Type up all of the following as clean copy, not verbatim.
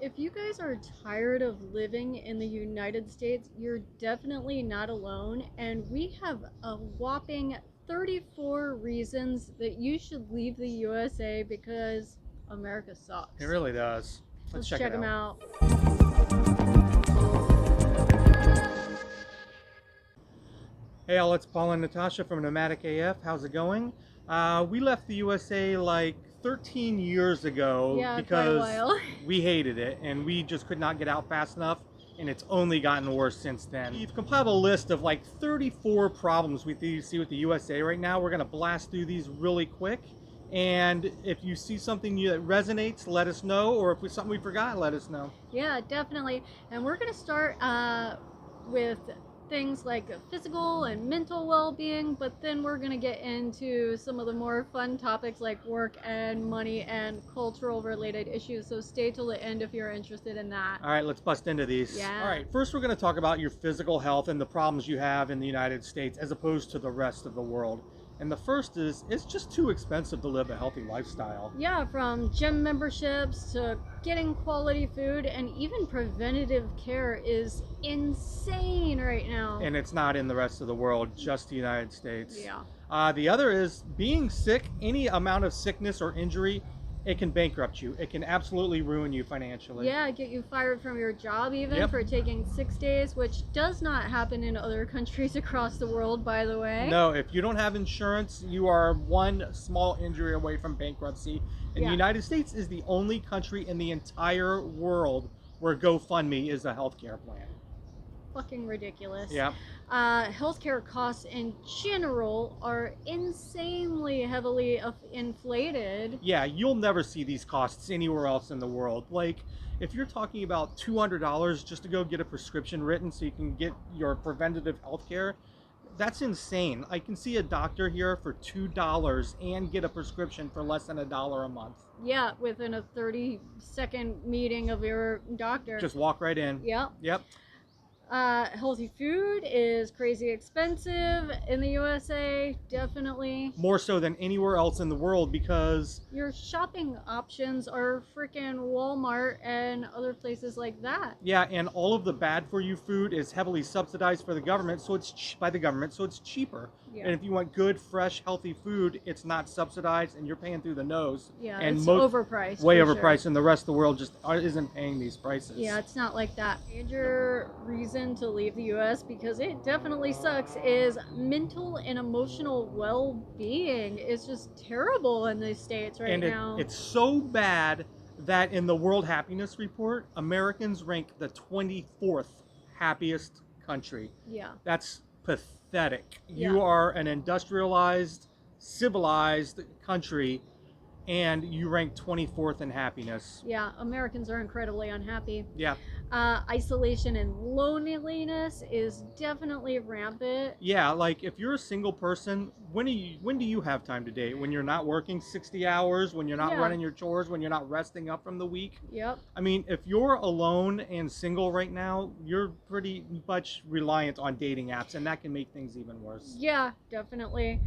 if you guys are tired of living in the United States, you're definitely not alone. And we have a whopping 34 reasons that you should leave the USA because America It sucks. really does. Let's Let's check it check them out. out. Hey all, it's Paul and Natasha from Nomadic-AF. How's it going? We left the USA like 13 years ago Yeah, quite a because while. we hated it and we just could not get out fast enough, and it's only gotten worse since then. We've compiled a list of like 34 problems we see with the USA right now. We're going to blast through these really quick, and if you see something that resonates, let us know, or if it's something we forgot, let us know. Yeah, definitely. And we're going to start with things like physical and mental well-being, but then we're going to get into some of the more fun topics like work and money and cultural related issues. So stay till the end if you're interested in that. All right, let's bust into these. Yeah. All right, first we're going to talk about your physical health and the problems you have in the United States as opposed to the rest of the world. And the first is, it's just too expensive to live a healthy lifestyle. Yeah, from gym memberships to getting quality food and even preventative care is insane right now. And it's not in the rest of the world, just the United States. Yeah. The other is being sick. Any amount of sickness or injury, it can bankrupt you. It can absolutely ruin you financially. Yeah, get you fired from your job even Yep. for taking 6 days, which does not happen in other countries across the world, by the way. No, if you don't have insurance, you are one small injury away from bankruptcy. And Yeah. the United States is the only country in the entire world where GoFundMe is a healthcare plan. Fucking ridiculous. Yeah. Healthcare costs in general are insanely heavily inflated. Yeah, you'll never see these costs anywhere else in the world. Like, if you're talking about $200 just to go get a prescription written so you can get your preventative health care, that's insane. I can see a doctor here for $2 and get a prescription for less than $1 a month. Yeah, within a 30-second meeting of your doctor. Just walk right in. Yep. Yep. Healthy food is crazy expensive in the USA, definitely. More so than anywhere else in the world because Your shopping options are freaking Walmart and other places like that. yeah, and all of the bad for you food is heavily subsidized for the government, so by the government, so it's cheaper. Yeah. And if you want good, fresh, healthy food, it's not subsidized, and you're paying through the nose. Yeah, and it's overpriced. way for overpriced, sure. and the rest of the world just isn't paying these prices. Yeah, it's not like that. Major reason to leave the US, because it definitely sucks, is mental and emotional well-being is just terrible in the States right and now. it's so bad that in the World Happiness Report, Americans rank the 24th happiest country. Yeah. That's pathetic. Yeah. You are an industrialized, civilized country, and you rank 24th in happiness. Yeah, Americans are incredibly unhappy. Yeah. Isolation and loneliness is definitely rampant. Yeah, like if you're a single person, when do you have time to date? When you're not working 60 hours, when you're not Yeah. running your chores, when you're not resting up from the week? Yep. I mean, if you're alone and single right now, you're pretty much reliant on dating apps, and that can make things even worse. Yeah, definitely.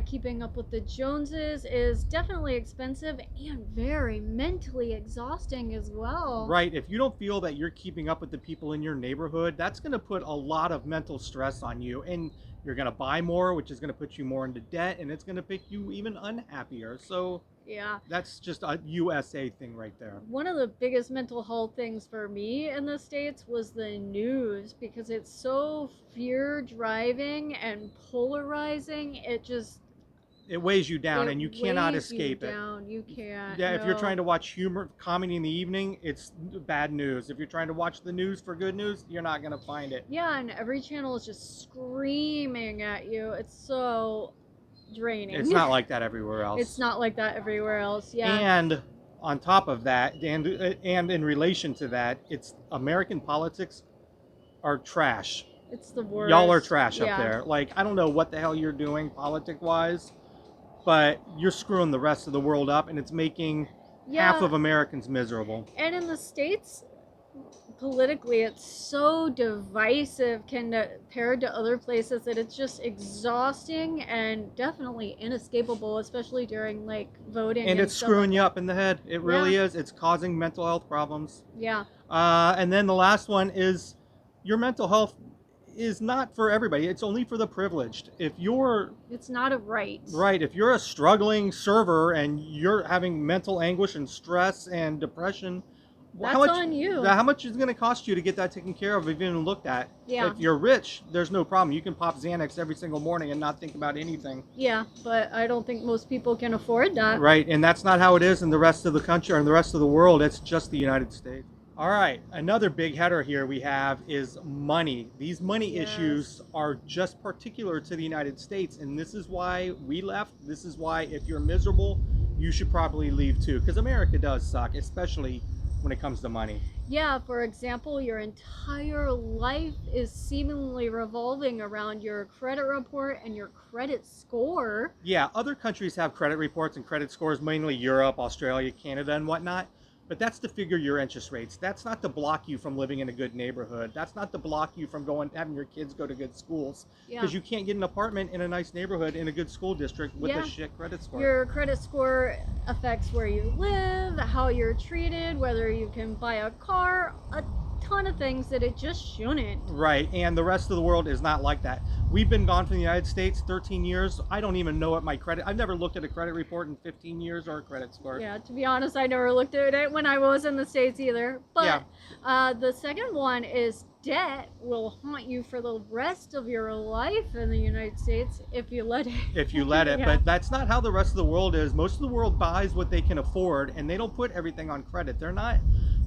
Keeping up with the Joneses is definitely expensive and very mentally exhausting as well. Right, if you don't feel that you're keeping up with the people in your neighborhood, that's going to put a lot of mental stress on you, and you're going to buy more, which is going to put you more into debt, and it's going to make you even unhappier. So Yeah. that's just a USA thing right there. One of the biggest mental health things for me in the States was the news, because it's so fear driving and polarizing. It weighs you down, It and you cannot weighs you escape it. down. You can't. Yeah, if you're no. trying to watch humor comedy in the evening, it's bad news. If you're trying to watch the news for good news, you're not going to find it. Yeah, and every channel is just screaming at you. It's so draining. It's not like that everywhere else. It's not like that everywhere else. Yeah. And on top of that, and in relation to that, it's American politics are trash. It's the worst. Y'all are trash Yeah. up there. Like, I don't know what the hell you're doing politic-wise, but you're screwing the rest of the world up, and it's making half of Americans miserable. And in the States, politically it's so divisive compared to other places that it's just exhausting and definitely inescapable, especially during like voting And and it's stuff like screwing you that. up in the head. It Yeah. really is. It's causing mental health problems. Yeah. And then the last one is your mental health is not for everybody. It's only for the privileged. If you're It's not a right. right, if you're a struggling server and you're having mental anguish and stress and depression, That's on you. how much is it going to cost you to get that taken care of, even looked at? Yeah. If you're rich, there's no problem. You can pop Xanax every single morning and not think about anything. Yeah, but I don't think most people can afford that. Right, and that's not how it is in the rest of the country or in the rest of the world. It's just the United States. All right, another big header here we have is money. These money Yes. issues are just particular to the United States, and this is why we left. This is why if you're miserable, you should probably leave too, because America does suck, especially when it comes to money. Yeah, for example, your entire life is seemingly revolving around your credit report and your credit score. Yeah, other countries have credit reports and credit scores, mainly Europe, Australia, Canada, and whatnot. But that's to figure your interest rates. That's not to block you from living in a good neighborhood. That's not to block you from having your kids go to good schools. Yeah. Because you can't get an apartment in a nice neighborhood in a good school district with Yeah. a shit credit score. Your credit score affects where you live, how you're treated, whether you can buy a car, a ton of things that it just shouldn't. Right, and the rest of the world is not like that. We've been gone from the United States 13 years. I don't even know what my credit, I've never looked at a credit report in 15 years or a credit score. Yeah, to be honest, I never looked at it when I was in the States either. But the second one is debt will haunt you for the rest of your life in the United States if you let it. If you let it, Yeah. but that's not how the rest of the world is. Most of the world buys what they can afford, and they don't put everything on credit. They're not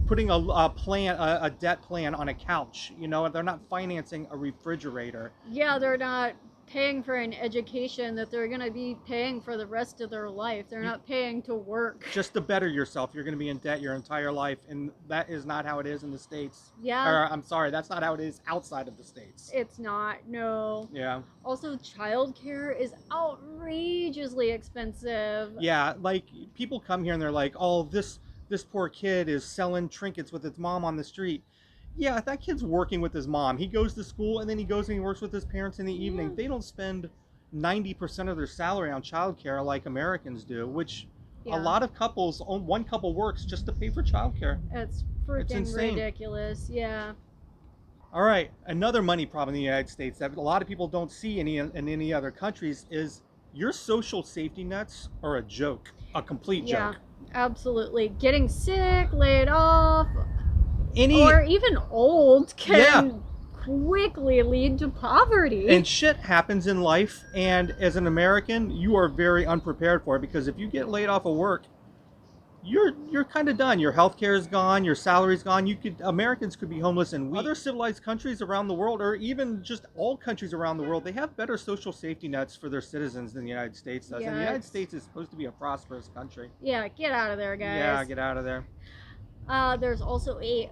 putting a debt plan on a couch. You know, they're not financing a refrigerator. Yeah, they're not paying for an education that they're going to be paying for the rest of their life. They're not paying to work. Just to better yourself, you're going to be in debt your entire life, and that is not how it is in the States. Yeah. Or, I'm sorry, that's not how it is outside of the States. It's not, no. Yeah. Also, childcare is outrageously expensive. Yeah, like people come here and they're like, "Oh, this poor kid is selling trinkets with its mom on the street." Yeah, that kid's working with his mom. He goes to school and then he goes and he works with his parents in the evening. Yeah. They don't spend 90% of their salary on childcare like Americans do, which a lot of couples, one couple works just to pay for childcare. It's freaking insane. ridiculous. Yeah. All right, another money problem in the United States that a lot of people don't see in any other countries is your social safety nets are a joke, a complete Yeah, joke. absolutely. Getting sick, laid off, Any or even old can Yeah. quickly lead to poverty. And shit happens in life, and as an American, you are very unprepared for it, because if you get laid off of work, you're kind of done. Your health care is gone, your salary's gone. Americans could be homeless in weeks. Other civilized countries around the world, or even just all countries around the world, they have better social safety nets for their citizens than the United States does. Yeah, And the United it's- States is supposed to be a prosperous country. Yeah, get out of there, guys. Yeah, get out of there. There's also a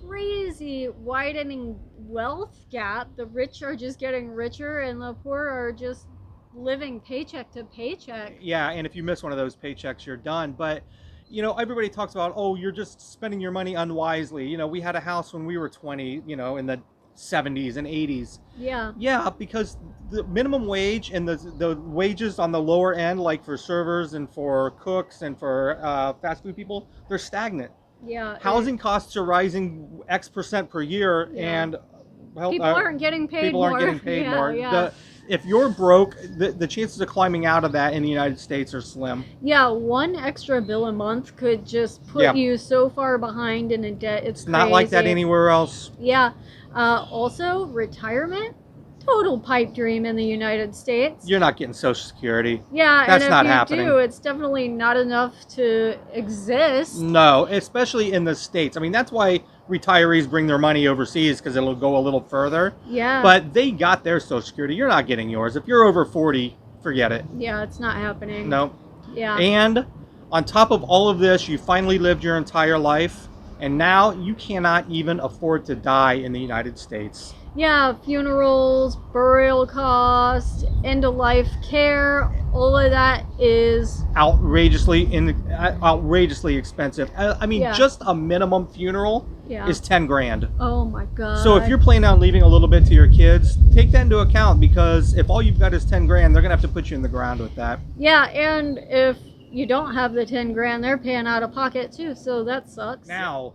crazy widening wealth gap. The rich are just getting richer, and the poor are just living paycheck to paycheck. Yeah, and if you miss one of those paychecks, you're done. But you know, everybody talks about, oh, you're just spending your money unwisely. You know, we had a house when we were 20, you know, in the 70s and 80s. Yeah. Yeah, because the minimum wage and the wages on the lower end, like for servers and for cooks and for fast food people, they're stagnant. Yeah. Housing costs are rising X% per year, Yeah. and well, People aren't getting paid people more. aren't getting paid Yeah, more. Yeah. If you're broke, the chances of climbing out of that in the United States are slim. Yeah, one extra bill a month could just put Yeah. you so far behind in a debt. It's Not like that crazy. anywhere else. Yeah. Also, retirement, total pipe dream in the United States. You're not getting Social Security. Yeah, That's and not if you happening. do, it's definitely not enough to exist. No, especially in the States. I mean, that's why retirees bring their money overseas, because it'll go a little further. Yeah. But they got their Social Security. You're not getting yours. If you're over 40, forget it. Yeah, it's not happening. No. Yeah. And on top of all of this, you finally lived your entire life, and now you cannot even afford to die in the United States. Yeah, funerals, burial costs, end of life care, all of that is Outrageously expensive. I mean, Yeah. just a minimum funeral Yeah. is 10 grand. Oh my god. So if you're planning on leaving a little bit to your kids, take that into account, because if all you've got is 10 grand, they're gonna have to put you in the ground with that. Yeah, and if you don't have the 10 grand, they're paying out of pocket too, so that sucks. Now,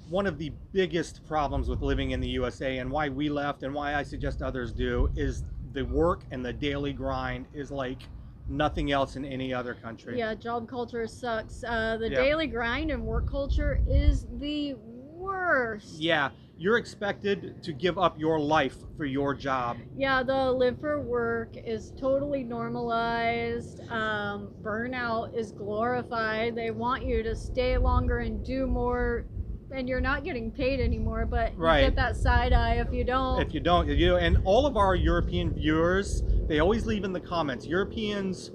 one of the biggest problems with living in the USA, and why we left and why I suggest others do, is the work and the daily grind is like nothing else in any other country. Yeah, job culture sucks. The Yeah. daily grind and work culture is the worst. Yeah, you're expected to give up your life for your job. Yeah, the live for work is totally normalized. Burnout is glorified. They want you to stay longer and do more, and you're not getting paid anymore, but you Right. get that side eye if you don't. If you don't, and all of our European viewers, they always leave in the comments, Europeans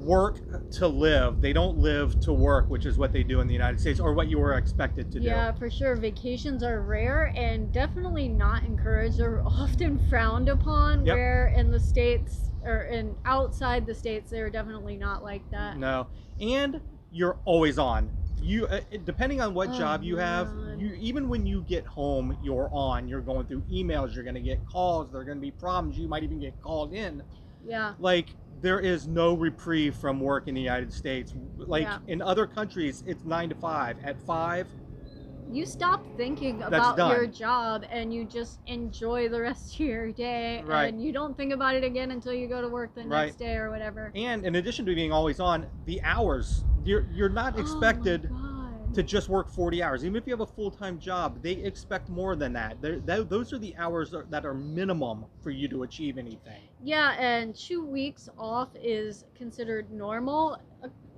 work to live. They don't live to work, which is what they do in the United States, or what you were expected to do. Yeah, for sure. Vacations are rare and definitely not encouraged. They're often frowned upon, Yep. where in the States or outside the States, they're definitely not like that. No, and you're always on. You depending on what Oh, job you have, man. you even when you get home, you're on. You're going through emails. You're going to get calls. There are going to be problems. You might even get called in. Yeah. Like, there is no reprieve from work in the United States. Like, Yeah. in other countries, it's 9 to 5. At 5, You stop thinking That's about done. your job and you just enjoy the rest of your day. Right. And you don't think about it again until you go to work the Right. next day or whatever. and in addition to being always on, the hours, you're not expected Oh my God. to just work 40 hours. Even if you have a full-time job, they expect more than that. Those are the hours that are minimum for you to achieve anything. Yeah, and 2 weeks off is considered normal.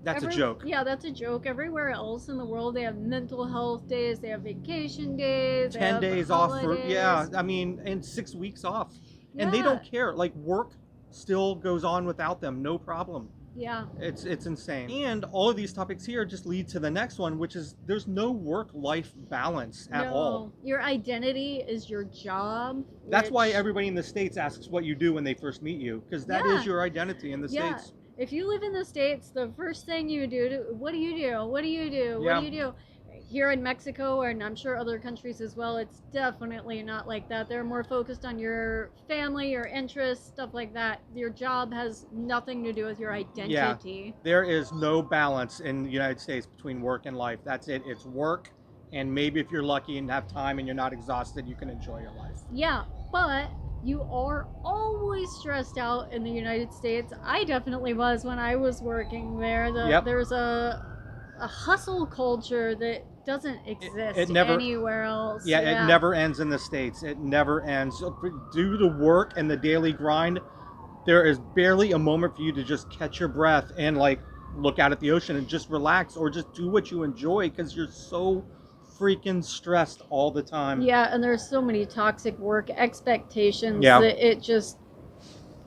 That's a joke. Yeah, that's a joke. Everywhere else in the world, they have mental health days, they have vacation days, they 10 have days off for, holidays. yeah, I mean, and 6 weeks off. And they Yeah. don't care. Like, work still goes on without them, no problem. Yeah. It's insane. And all of these topics here just lead to the next one, which is there's no work-life balance at all. Your identity is your job. That's why which- everybody in the States asks what you do when they first meet you, because that Yeah. is your identity in the Yeah. States. If you live in the States, the first thing you do, what do you do? What do you do? Yeah. What do you do? Here in Mexico, and I'm sure other countries as well, it's definitely not like that. They're more focused on your family, your interests, stuff like that. Your job has nothing to do with your identity. There is no balance in the United States between work and life. That's it. It's work, and maybe if you're lucky and have time and you're not exhausted, you can enjoy your life. Yeah, but you are always stressed out in the United States. I definitely was when I was working there. Yep. There's a hustle culture that doesn't exist it never- anywhere else. Yeah, it never ends in the States. It never ends. So due to work and the daily grind, there is barely a moment for you to just catch your breath and like look out at the ocean and just relax or just do what you enjoy, because you're so freaking stressed all the time. Yeah, and there's so many toxic work expectations Yeah. that it just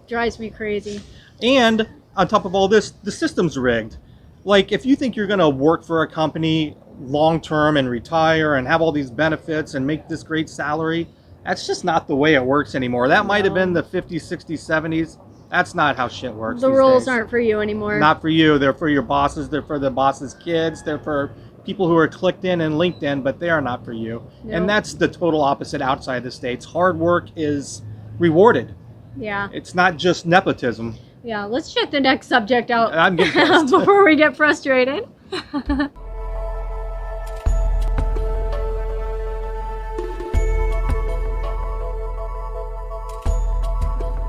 drives me crazy. And on top of all this, the system's rigged. Like, if you think you're going to work for a company long term and retire and have all these benefits and make this great salary, that's just not the way it works anymore. That might have No. been the 50s, 60s, 70s. That's not how shit works. The these rules days. aren't for you anymore. Not for you. They're for your bosses. They're for the boss's kids. They're for people who are clicked in and linked in, but they are not for you. And Nope. that's the total opposite outside the States. Hard work is rewarded. Yeah. It's not just nepotism. Yeah, let's check the next subject out I'm getting pissed. before we get frustrated.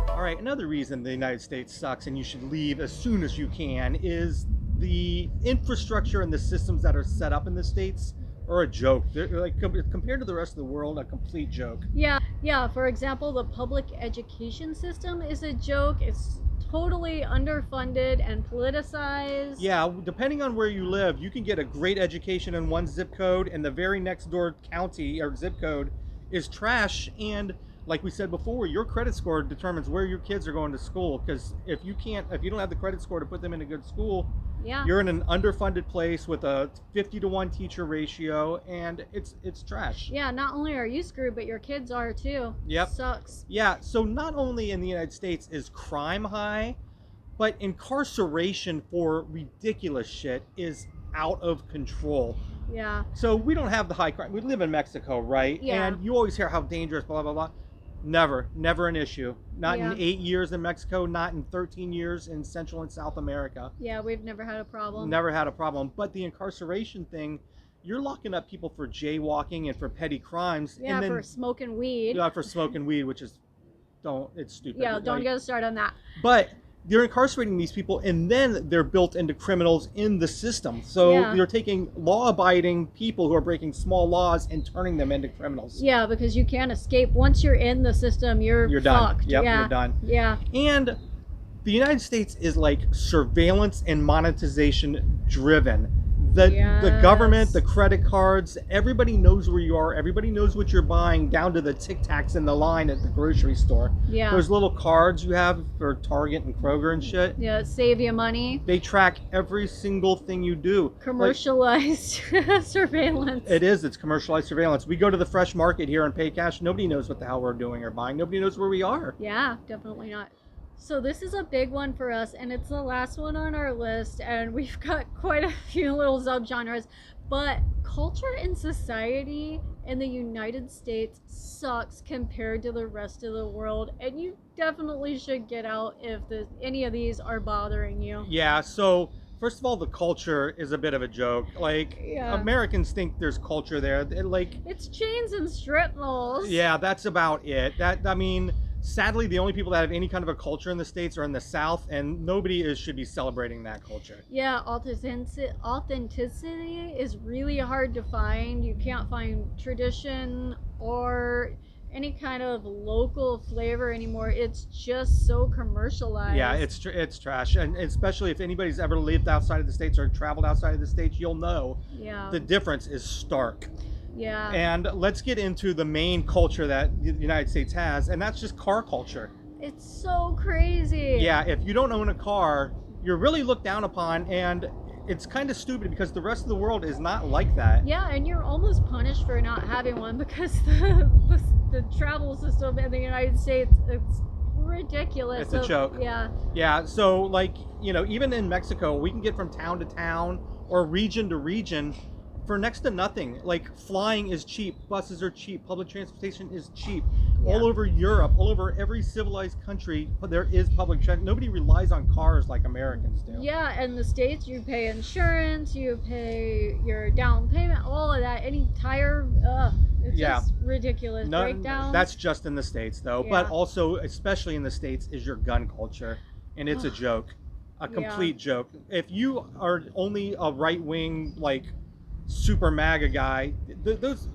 All right, another reason the United States sucks and you should leave as soon as you can is the infrastructure and the systems that are set up in the States are a joke. They're like, compared to the rest of the world, a complete joke. Yeah, for example, the public education system is a joke. It's totally underfunded and politicized. Yeah, depending on where you live, you can get a great education in one zip code, and the very next door county or zip code is trash. And like we said before, your credit score determines where your kids are going to school. Because if you don't have the credit score to put them in a good school, Yeah. you're in an underfunded place with a 50-to-1 teacher ratio, and it's trash. Yeah, not only are you screwed, but your kids are too. Yep. Sucks. Yeah, so not only in the United States is crime high, but incarceration for ridiculous shit is out of control. Yeah. So we don't have the high crime. We live in Mexico, right? Yeah. And you always hear how dangerous, blah, blah, blah. Never an issue. Not Yeah. in 8 years in Mexico, not in 13 years in Central and South America. Yeah, we've never had a problem. Never had a problem. But the incarceration thing, you're locking up people for jaywalking and for petty crimes. Yeah, and then, for smoking weed. Yeah, for smoking weed, which is, it's stupid. Yeah, don't get us started on that. But they're incarcerating these people, and then they're built into criminals in the system. So Yeah. you're taking law-abiding people who are breaking small laws and turning them into criminals. Yeah, because you can't escape. Once you're in the system, you're done. fucked. Yep, yeah. you're done. Yeah. And the United States is like surveillance and monetization driven. The government, the credit cards, everybody knows where you are. Everybody knows what you're buying, down to the Tic Tacs in the line at the grocery store. Yeah. Those little cards you have for Target and Kroger and shit. Yeah, save you money. They track every single thing you do. Commercialized surveillance. It's commercialized surveillance. We go to the fresh market here and pay cash. Nobody knows what the hell we're doing or buying. Nobody knows where we are. Yeah, definitely not. So this is a big one for us, and it's the last one on our list, and we've got quite a few little subgenres. But culture and society in the United States sucks compared to the rest of the world, and you definitely should get out if any of these are bothering you. Yeah, so first of all, the culture is a bit of a joke. Like, Yeah. Americans think there's culture there. It's chains and strip malls. Yeah, that's about it. Sadly, the only people that have any kind of a culture in the States are in the South, and nobody should be celebrating that culture. Yeah, authenticity is really hard to find. You can't find tradition or any kind of local flavor anymore. It's just so commercialized. Yeah, it's trash, and especially if anybody's ever lived outside of the States or traveled outside of the States, you'll know the difference is stark. Yeah. And let's get into the main culture that the United States has, and that's just car culture. It's so crazy. Yeah, if you don't own a car, you're really looked down upon, and it's kind of stupid because the rest of the world is not like that. Yeah, and you're almost punished for not having one because the travel system in the United States, it's ridiculous. It's a joke. Yeah. Yeah, so even in Mexico, we can get from town to town or region to region for next to nothing. Like, flying is cheap, buses are cheap, public transportation is cheap. Yeah. All over Europe, all over every civilized country, there is public transportation. Nobody relies on cars like Americans do. Yeah, in the States, you pay insurance, you pay your down payment, all of that. Any tire, it's just ridiculous. Breakdowns. That's just in the States, though. Yeah. But also, especially in the States, is your gun culture. And it's a joke. A complete joke. If you are only a right-wing, super MAGA guy, those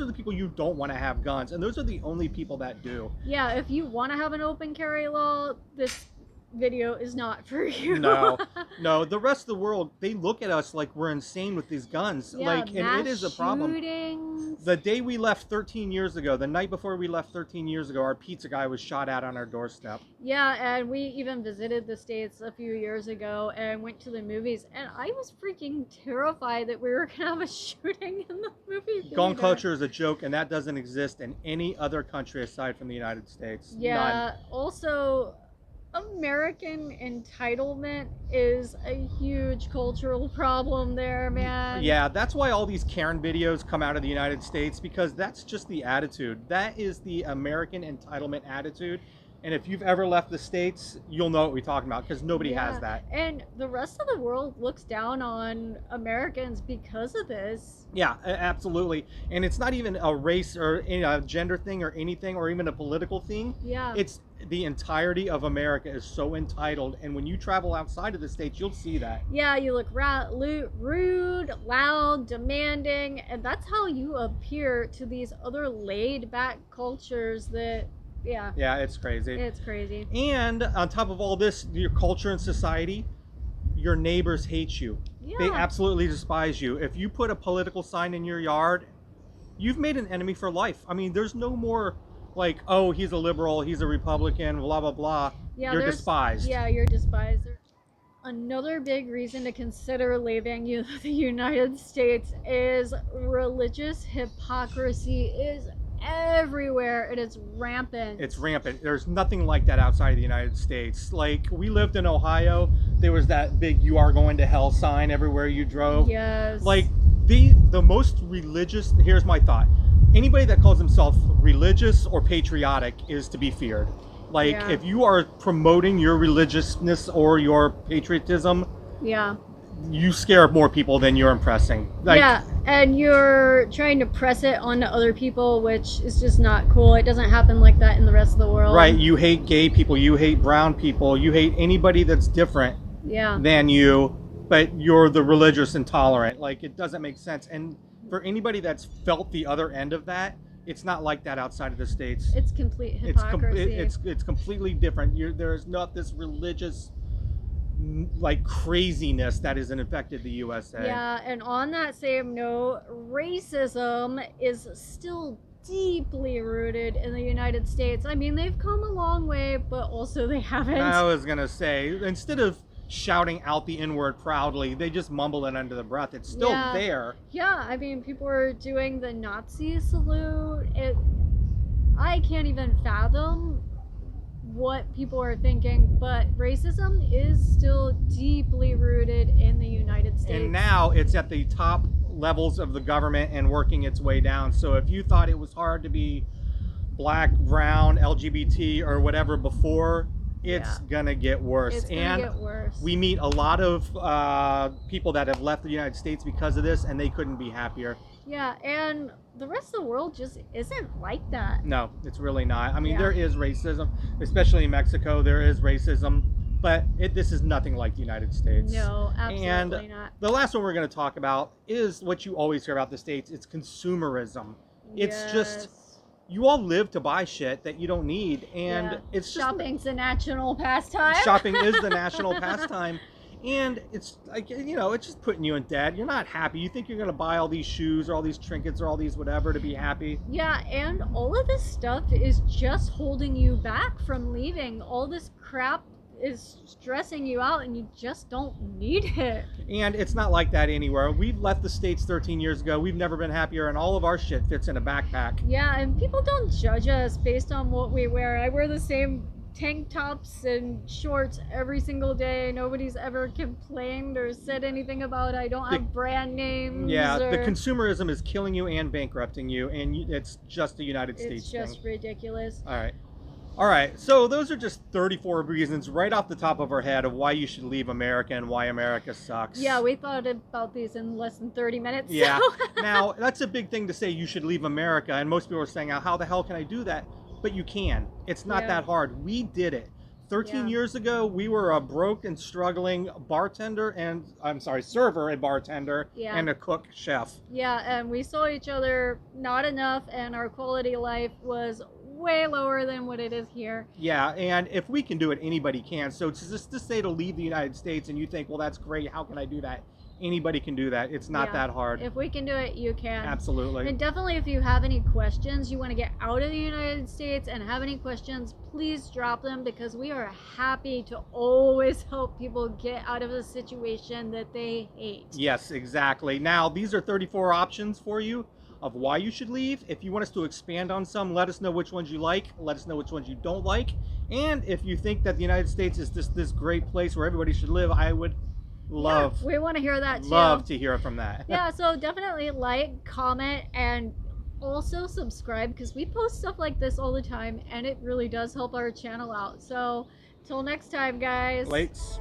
are the people you don't want to have guns, and those are the only people that do. Yeah, if you want to have an open carry law, this video is not for you. No, the rest of the world, they look at us like we're insane with these guns. Yeah, and it is a problem. Shootings. The day we left 13 years ago, the night before we left 13 years ago, our pizza guy was shot at on our doorstep. Yeah, and we even visited the States a few years ago and went to the movies, and I was freaking terrified that we were going to have a shooting in the movie theater. Gun culture is a joke, and that doesn't exist in any other country aside from the United States. Yeah, None. Also, American entitlement is a huge cultural problem there, man. Yeah, that's why all these Karen videos come out of the United States, because that's just the attitude. That is the American entitlement attitude. And if you've ever left the States, you'll know what we're talking about, because nobody has that. And the rest of the world looks down on Americans because of this. Yeah, absolutely. And it's not even a race or a gender thing or anything, or even a political thing. Yeah. It's the entirety of America is so entitled. And when you travel outside of the States, you'll see that. Yeah, you look rude, loud, demanding, and that's how you appear to these other laid-back cultures that... Yeah, it's crazy. It's crazy. And on top of all this, your culture and society, your neighbors hate you. Yeah. They absolutely despise you. If you put a political sign in your yard, you've made an enemy for life. I mean, there's no more like, oh, he's a liberal, he's a Republican, blah, blah, blah. Yeah, you're despised. Yeah, you're despised. Another big reason to consider leaving the United States is religious hypocrisy is everywhere. It is rampant. It's rampant. There's nothing like that outside of the United States. Like, we lived in Ohio. There was that big "you are going to hell" sign everywhere you drove. Yes. Like, the most religious, here's my thought. Anybody that calls himself religious or patriotic is to be feared. Like, Yeah. if you are promoting your religiousness or your patriotism, Yeah. you scare more people than you're impressing. Like, yeah, and you're trying to press it onto other people, which is just not cool. It doesn't happen like that in the rest of the world. right, you hate gay people, you hate brown people, you hate anybody that's different Yeah. than you, but you're the religious intolerant. Like, it doesn't make sense. And for anybody that's felt the other end of that, it's not like that outside of the States. It's complete hypocrisy. It's completely different. There's not this religious like craziness that has infected the USA. Yeah, and on that same note, racism is still deeply rooted in the United States. I mean, they've come a long way, but also they haven't. I was gonna say, instead of shouting out the N-word proudly, they just mumble it under the breath. It's still Yeah. there. Yeah, I mean, people are doing the Nazi salute. I can't even fathom what people are thinking, but racism is still deeply rooted in the United States. And now it's at the top levels of the government and working its way down. So if you thought it was hard to be black, brown, LGBT, or whatever before, it's gonna get worse. It's gonna get worse. We meet a lot of people that have left the United States because of this, and they couldn't be happier. Yeah, and the rest of the world just isn't like that. No, it's really not. I mean, Yeah. there is racism, especially in Mexico. There is racism, but this is nothing like the United States. No, absolutely And not. the last one we're going to talk about is what you always hear about the States. It's consumerism. It's just, you all live to buy shit that you don't need, and it's just shopping's a national pastime. shopping is the national pastime, and it's like, you know, it's just putting you in debt. You're not happy. You think you're going to buy all these shoes or all these trinkets or all these whatever to be happy. Yeah, and all of this stuff is just holding you back from leaving. All this crap is stressing you out, and you just don't need it. And it's not like that anywhere. We've left the States 13 years ago. We've never been happier, and all of our shit fits in a backpack. Yeah, and people don't judge us based on what we wear. I wear the same tank tops and shorts every single day. Nobody's ever complained or said anything about I don't have brand names. Yeah, or... the consumerism is killing you and bankrupting you, and it's just a United States thing. It's just ridiculous. All right, so those are just 34 reasons right off the top of our head of why you should leave America and why America sucks. Yeah, we thought about these in less than 30 minutes. Yeah. So. Now, that's a big thing to say, you should leave America, and most people are saying, how the hell can I do that? But you can. It's not that hard. We did it. 13 years ago, we were a broke and struggling server and bartender, and a cook chef. Yeah, and we saw each other not enough, and our quality of life was way lower than what it is here. Yeah, and if we can do it, anybody can. So just to say to leave the United States and you think, well, that's great, how can I do that? Anybody can do that. It's not that hard. If we can do it, you can. Absolutely. And definitely, if you have any questions, you want to get out of the United States and have any questions, please drop them, because we are happy to always help people get out of a situation that they hate. Yes, exactly. Now, these are 34 options for you of why you should leave. If you want us to expand on some, let us know which ones you like. Let us know which ones you don't like. And if you think that the United States is this great place where everybody should live, I would love. Yeah, we want to hear that too. Love to hear from that. Yeah, so definitely like, comment, and also subscribe, because we post stuff like this all the time, and it really does help our channel out. So till next time, guys. Lates.